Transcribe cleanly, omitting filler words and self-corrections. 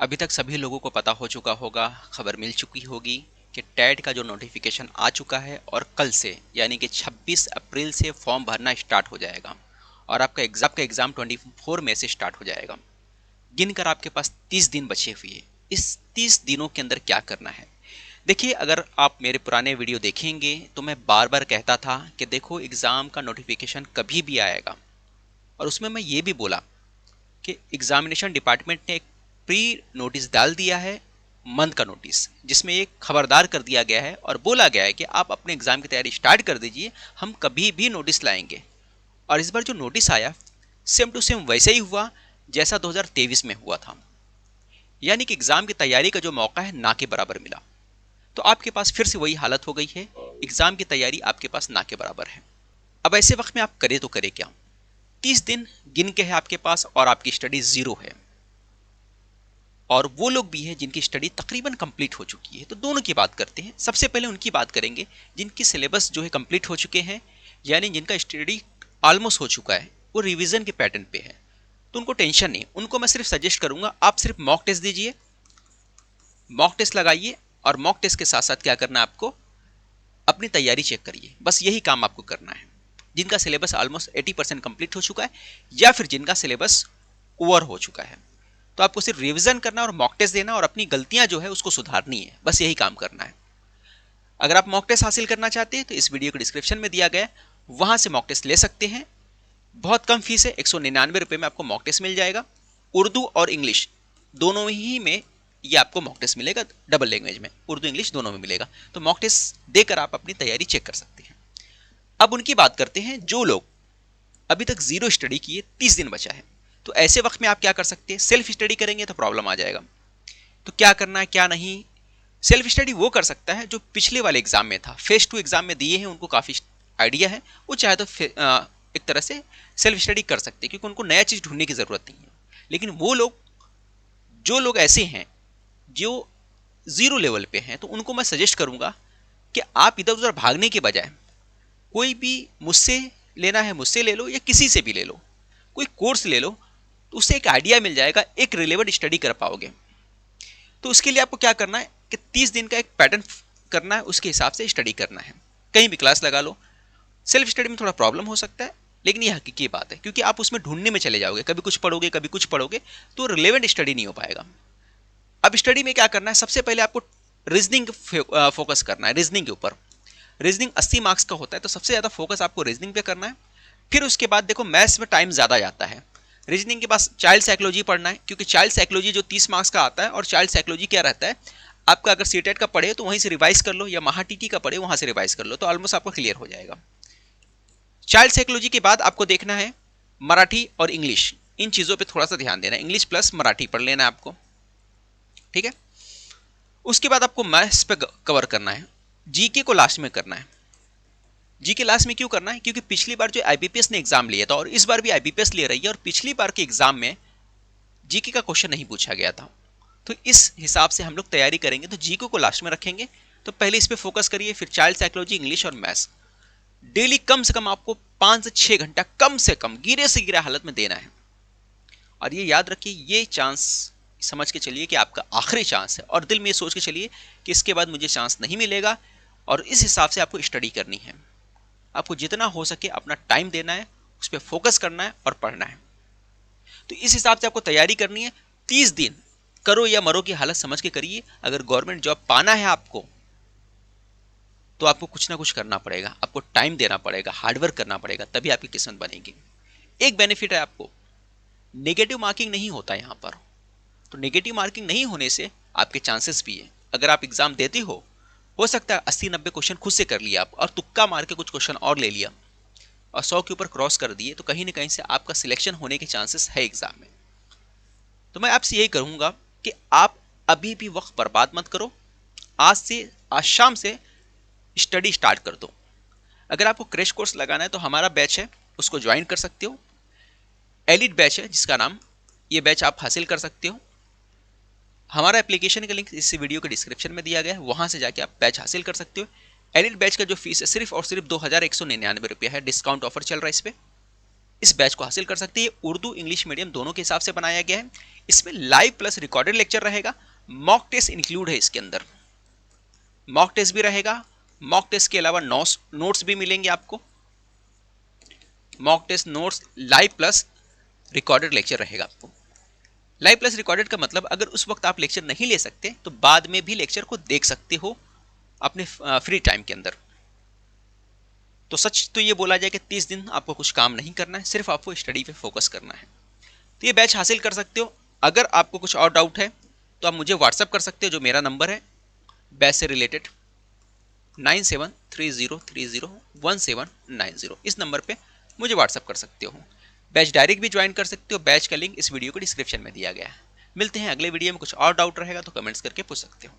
अभी तक सभी लोगों को पता हो चुका होगा, खबर मिल चुकी होगी कि टेट का जो नोटिफिकेशन आ चुका है और कल से यानी कि 26 अप्रैल से फॉर्म भरना स्टार्ट हो जाएगा और आपका एग्ज़ाम 24 मई से स्टार्ट हो जाएगा। गिनकर आपके पास 30 दिन बचे हुए हैं। इस 30 दिनों के अंदर क्या करना है? देखिए, अगर आप मेरे पुराने वीडियो देखेंगे तो मैं बार बार कहता था कि देखो, एग्ज़ाम का नोटिफिकेशन कभी भी आएगा और उसमें मैं ये भी बोला कि एग्जामिनेशन डिपार्टमेंट ने एक प्री नोटिस डाल दिया है, मंथ का नोटिस, जिसमें एक खबरदार कर दिया गया है और बोला गया है कि आप अपने एग्जाम की तैयारी स्टार्ट कर दीजिए, हम कभी भी नोटिस लाएंगे। और इस बार जो नोटिस आया सेम टू सेम वैसे ही हुआ जैसा 2023 में हुआ था, यानी कि एग्जाम की तैयारी का जो मौका है ना के बराबर मिला। तो आपके पास फिर से वही हालत हो गई है, एग्जाम की तैयारी आपके पास ना के बराबर है। अब ऐसे वक्त में आप करें तो करें क्या? 30 दिन गिन के है आपके पास और आपकी स्टडी जीरो है, और वो लोग भी हैं जिनकी स्टडी तकरीबन कंप्लीट हो चुकी है। तो दोनों की बात करते हैं। सबसे पहले उनकी बात करेंगे जिनकी सिलेबस जो है कंप्लीट हो चुके हैं, यानी जिनका स्टडी ऑलमोस्ट हो चुका है, वो रिवीजन के पैटर्न पे है। तो उनको टेंशन नहीं, उनको मैं सिर्फ सजेस्ट करूंगा आप सिर्फ मॉक टेस्ट दीजिए, मॉक टेस्ट लगाइए और मॉक टेस्ट के साथ साथ क्या करना है आपको, अपनी तैयारी चेक करिए। बस यही काम आपको करना है। जिनका सिलेबस ऑलमोस्ट 80% कंप्लीट हो चुका है या फिर जिनका सिलेबस ओवर हो चुका है, तो आपको सिर्फ रिवीजन करना और मॉक टेस्ट देना और अपनी गलतियां जो है उसको सुधारनी है। बस यही काम करना है। अगर आप मॉक टेस्ट हासिल करना चाहते हैं तो इस वीडियो के डिस्क्रिप्शन में दिया गया, वहां से मॉक टेस्ट ले सकते हैं। बहुत कम फीस है, 199 रुपये में आपको मॉक टेस्ट मिल जाएगा। उर्दू और इंग्लिश दोनों ही में ये आपको मॉक टेस्ट मिलेगा, डबल लैंग्वेज में, उर्दू इंग्लिश दोनों में मिलेगा। तो मॉक टेस्ट देकर आप अपनी तैयारी चेक कर सकते हैं। अब उनकी बात करते हैं जो लोग अभी तक जीरो स्टडी किए, 30 दिन बचा है। तो ऐसे वक्त में आप क्या कर सकते हैं? सेल्फ स्टडी करेंगे तो प्रॉब्लम आ जाएगा। तो क्या करना है क्या नहीं? सेल्फ स्टडी वो कर सकता है जो पिछले वाले एग्जाम में था, फेज 2 एग्जाम में दिए हैं, उनको काफ़ी आइडिया है। वो चाहे तो एक तरह से सेल्फ स्टडी कर सकते हैं, क्योंकि उनको नया चीज़ ढूंढने की ज़रूरत नहीं है। लेकिन वो लोग, जो लोग ऐसे हैं जो ज़ीरो लेवल पे हैं, तो उनको मैं सजेस्ट करूंगा कि आप इधर उधर भागने के बजाय कोई भी, मुझसे लेना है मुझसे ले लो या किसी से भी ले लो, कोई कोर्स ले लो, तो उससे एक आइडिया मिल जाएगा, एक रिलेवेंट स्टडी कर पाओगे। तो उसके लिए आपको क्या करना है कि 30 दिन का एक पैटर्न करना है, उसके हिसाब से स्टडी करना है। कहीं भी क्लास लगा लो। सेल्फ स्टडी में थोड़ा प्रॉब्लम हो सकता है, लेकिन ये हकीकी बात है, क्योंकि आप उसमें ढूंढने में चले जाओगे, कभी कुछ पढ़ोगे कभी कुछ पढ़ोगे, तो रिलेवेंट स्टडी नहीं हो पाएगा। अब स्टडी में क्या करना है? सबसे पहले आपको रीजनिंग फोकस करना है, रीजनिंग के ऊपर। रीजनिंग 80 मार्क्स का होता है, तो सबसे ज़्यादा फोकस आपको रीजनिंग पे करना है। फिर उसके बाद देखो, मैथ्स में टाइम ज़्यादा जाता है, रीजनिंग के पास चाइल्ड साइकोलॉजी पढ़ना है, क्योंकि चाइल्ड साइकोलॉजी जो 30 मार्क्स का आता है, और चाइल्ड साइकोलॉजी क्या रहता है, आपका अगर सीटेट का पढ़े तो वहीं से रिवाइज कर लो, या महाटीटी का पढ़े वहां से रिवाइज कर लो, तो ऑलमोस्ट आपको क्लियर हो जाएगा। चाइल्ड साइकोलॉजी के बाद आपको देखना है मराठी और इंग्लिश, इन चीज़ों पे थोड़ा सा ध्यान देना है। इंग्लिश प्लस मराठी पढ़ लेना है आपको, ठीक है। उसके बाद आपको मैथ्स पे कवर करना है। जीके को लास्ट में करना है। जीके लास्ट में क्यों करना है? क्योंकि पिछली बार जो आईबीपीएस ने एग्जाम लिया था और इस बार भी आईबीपीएस ले रही है, और पिछली बार के एग्जाम में जीके का क्वेश्चन नहीं पूछा गया था। तो इस हिसाब से हम लोग तैयारी करेंगे, तो जीके को लास्ट में रखेंगे। तो पहले इस पे फोकस करिए, फिर चाइल्ड साइकोलॉजी, इंग्लिश और मैथ्स। डेली कम से कम आपको 5 से 6 घंटा कम से कम गिरे से गिरे हालत में देना है। और ये याद रखिए, ये चांस समझ के चलिए कि आपका आखिरी चांस है, और दिल में ये सोच के चलिए कि इसके बाद मुझे चांस नहीं मिलेगा, और इस हिसाब से आपको स्टडी करनी है। आपको जितना हो सके अपना टाइम देना है, उस पर फोकस करना है और पढ़ना है। तो इस हिसाब से आपको तैयारी करनी है। 30 दिन करो या मरो की हालत समझ के करिए। अगर गवर्नमेंट जॉब पाना है आपको, तो आपको कुछ ना कुछ करना पड़ेगा, आपको टाइम देना पड़ेगा, हार्डवर्क करना पड़ेगा, तभी आपकी किस्मत बनेगी। एक बेनिफिट है आपको, नेगेटिव मार्किंग नहीं होता यहाँ पर। तो नेगेटिव मार्किंग नहीं होने से आपके चांसेस भी है, अगर आप एग्जाम देते हो सकता है 80-90 क्वेश्चन खुद से कर लिया आप, और तुक्का मार के कुछ क्वेश्चन और ले लिया और 100 के ऊपर क्रॉस कर दिए, तो कहीं ना कहीं से आपका सिलेक्शन होने के चांसेस है एग्जाम में। तो मैं आपसे यही कहूंगा कि आप अभी भी वक्त बर्बाद मत करो। आज शाम से स्टडी स्टार्ट कर दो। अगर आपको क्रैश कोर्स लगाना है तो हमारा बैच है, उसको ज्वाइन कर सकते हो। एलिट बैच है जिसका नाम, ये बैच आप हासिल कर सकते हो। हमारा एप्लीकेशन का लिंक इस वीडियो के डिस्क्रिप्शन में दिया गया है, वहां से जाके आप बैच हासिल कर सकते हो। एलिट बैच का जो फीस है सिर्फ और सिर्फ 2199 रुपया है, डिस्काउंट ऑफर चल रहा है इस पे। इस बैच को हासिल कर सकते हैं। उर्दू इंग्लिश मीडियम दोनों के हिसाब से बनाया गया है। इसमें लाइव प्लस रिकॉर्डेड लेक्चर रहेगा, मॉक टेस्ट इंक्लूड है इसके अंदर, मॉक टेस्ट भी रहेगा, मॉक टेस्ट के अलावा नोट्स भी मिलेंगे आपको, mock test notes live plus recorded lecture रहेगा आपको। लाइव प्लस रिकॉर्डेड का मतलब अगर उस वक्त आप लेक्चर नहीं ले सकते तो बाद में भी लेक्चर को देख सकते हो अपने फ्री टाइम के अंदर। तो सच तो ये बोला जाए कि 30 दिन आपको कुछ काम नहीं करना है, सिर्फ आपको स्टडी पे फोकस करना है। तो ये बैच हासिल कर सकते हो। अगर आपको कुछ और डाउट है तो आप मुझे व्हाट्सअप कर सकते हो, जो मेरा नंबर है बैच से रिलेटेड 9730301790, इस नंबर पे मुझे व्हाट्सअप कर सकते हो। बैच डायरेक्ट भी ज्वाइन कर सकते हो, बैच का लिंक इस वीडियो को डिस्क्रिप्शन में दिया गया है। मिलते हैं अगले वीडियो में, कुछ और डाउट रहेगा तो कमेंट्स करके पूछ सकते हो।